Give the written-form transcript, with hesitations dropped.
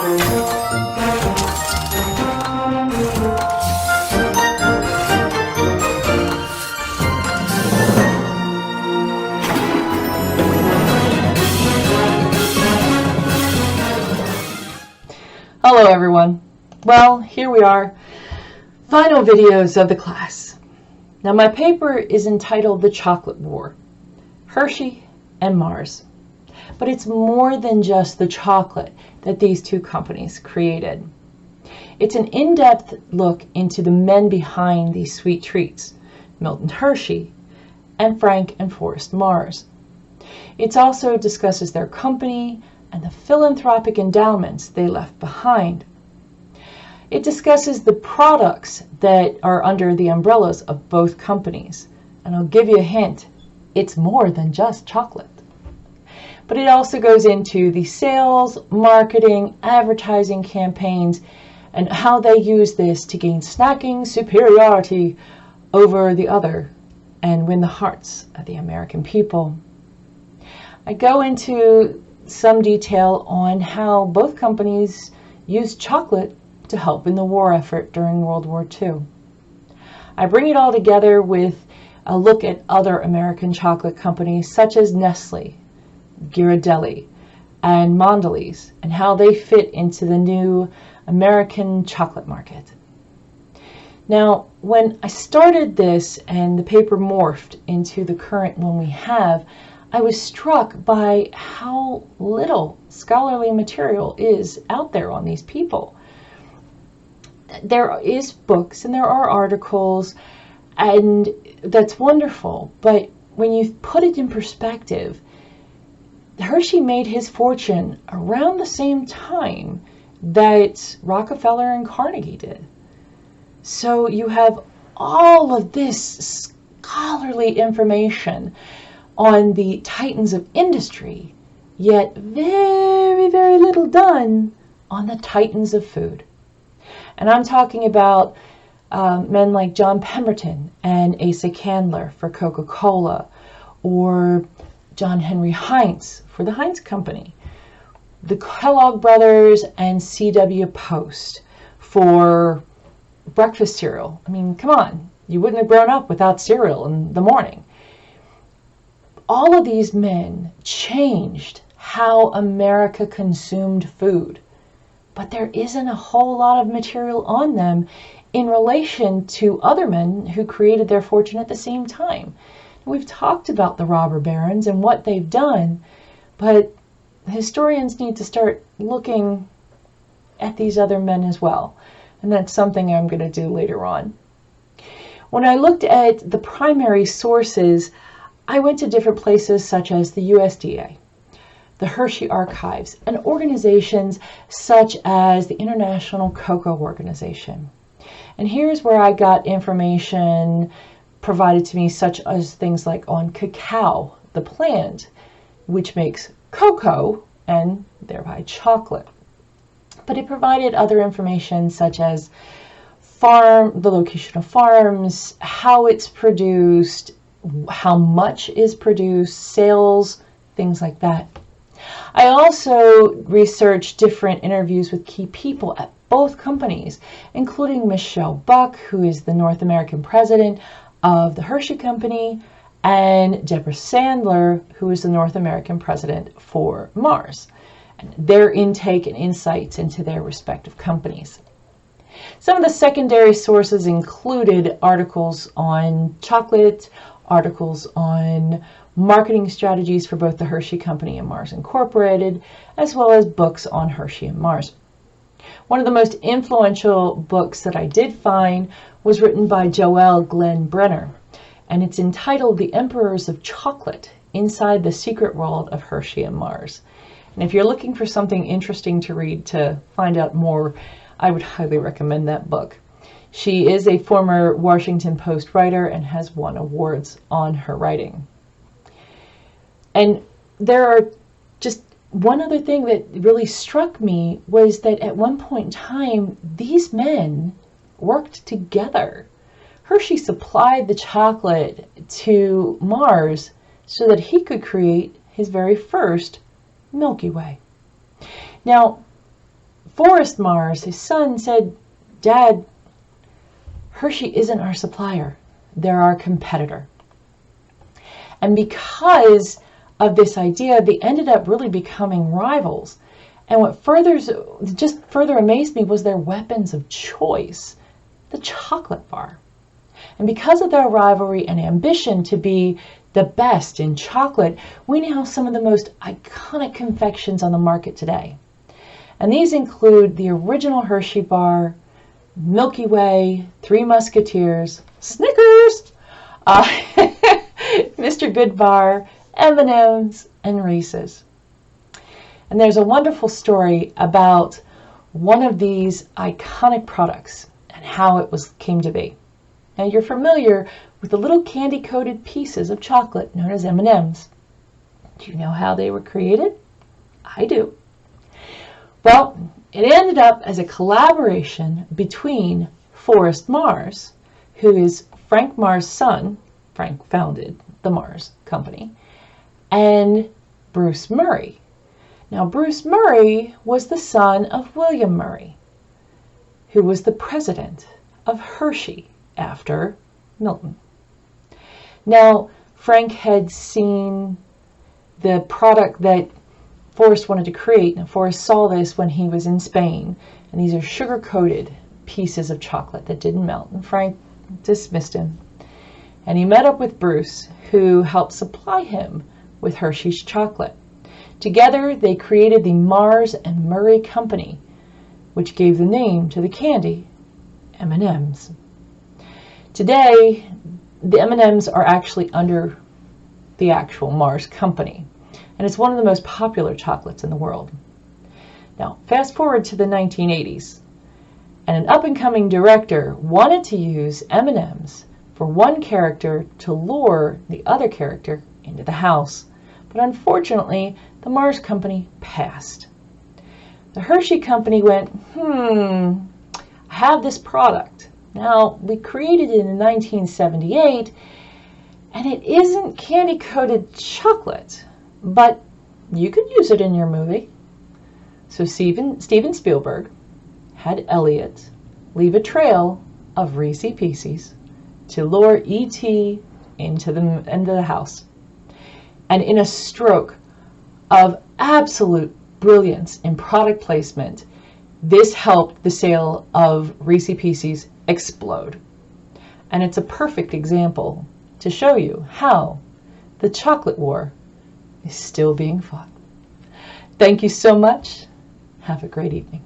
Hello everyone. Well, here we are, final videos of the class. Now my paper is entitled The Chocolate War, Hershey and Mars. But it's more than just the chocolate that these two companies created. It's an in-depth look into the men behind these sweet treats, Milton Hershey and Frank and Forrest Mars. It also discusses their company and the philanthropic endowments they left behind. It discusses the products that are under the umbrellas of both companies. And I'll give you a hint, it's more than just chocolate. But it also goes into the sales, marketing, advertising campaigns, and how they use this to gain snacking superiority over the other and win the hearts of the American people. I go into some detail on how both companies used chocolate to help in the war effort during World War II. I bring it all together with a look at other American chocolate companies such as Nestle, Ghirardelli, and Mondelez, and how they fit into the new American chocolate market. Now, when I started this and the paper morphed into the current one we have, I was struck by how little scholarly material is out there on these people. There is books and there are articles, and that's wonderful, but when you put it in perspective, Hershey made his fortune around the same time that Rockefeller and Carnegie did. So you have all of this scholarly information on the titans of industry, yet very, very little done on the titans of food. And I'm talking about men like John Pemberton and Asa Candler for Coca-Cola, or John Henry Heinz for the Heinz Company, the Kellogg brothers and C.W. Post for breakfast cereal. I mean, come on, you wouldn't have grown up without cereal in the morning. All of these men changed how America consumed food, but there isn't a whole lot of material on them in relation to other men who created their fortune at the same time. We've talked about the robber barons and what they've done, but historians need to start looking at these other men as well, and that's something I'm going to do later on. When I looked at the primary sources, I went to different places such as the USDA, the Hershey Archives, and organizations such as the International Cocoa Organization. And here's where I got information provided to me, such as things like on cacao, the plant, which makes cocoa and thereby chocolate. But it provided other information such as the location of farms, how it's produced, how much is produced, sales, things like that. I also researched different interviews with key people at both companies, including Michelle Buck, who is the North American president of the Hershey Company, and Deborah Sandler, who is the North American president for Mars, and their intake and insights into their respective companies. Some of the secondary sources included articles on chocolate, articles on marketing strategies for both the Hershey Company and Mars Incorporated, as well as books on Hershey and Mars. One of the most influential books that I did find was written by Joelle Glenn Brenner, and it's entitled The Emperors of Chocolate: Inside the Secret World of Hershey and Mars. And if you're looking for something interesting to read to find out more, I would highly recommend that book. She is a former Washington Post writer and has won awards on her writing. And there are just one other thing that really struck me was that at one point in time, these men worked together. Hershey supplied the chocolate to Mars so that he could create his very first Milky Way. Now, Forrest Mars, his son, said, "Dad, Hershey isn't our supplier. They're our competitor." And because of this idea, they ended up really becoming rivals. And what just further amazed me was their weapons of choice, the chocolate bar. And because of their rivalry and ambition to be the best in chocolate, we now have some of the most iconic confections on the market today. And these include the original Hershey bar, Milky Way, Three Musketeers, Snickers, Mr. Goodbar, M&M's, and Reese's. And there's a wonderful story about one of these iconic products and how it came to be. Now you're familiar with the little candy-coated pieces of chocolate known as M&M's. Do you know how they were created? I do. Well, it ended up as a collaboration between Forrest Mars, who is Frank Mars' son. Frank founded the Mars Company, and Bruce Murray. Now, Bruce Murray was the son of William Murray, who was the president of Hershey after Milton. Now, Frank had seen the product that Forrest wanted to create. Now, Forrest saw this when he was in Spain, and these are sugar-coated pieces of chocolate that didn't melt, and Frank dismissed him. And he met up with Bruce, who helped supply him with Hershey's chocolate. Together, they created the Mars and Murray Company, which gave the name to the candy, M&M's. Today, the M&M's are actually under the actual Mars Company, and it's one of the most popular chocolates in the world. Now, fast forward to the 1980s, and an up-and-coming director wanted to use M&M's for one character to lure the other character into the house. But unfortunately, the Mars Company passed. The Hershey Company went, I have this product. Now, we created it in 1978, and it isn't candy-coated chocolate, but you could use it in your movie. So Steven Spielberg had Elliot leave a trail of Reese's Pieces to lure E.T. into the house. And in a stroke of absolute brilliance in product placement, this helped the sale of Reese's Pieces explode. And it's a perfect example to show you how the chocolate war is still being fought. Thank you so much. Have a great evening.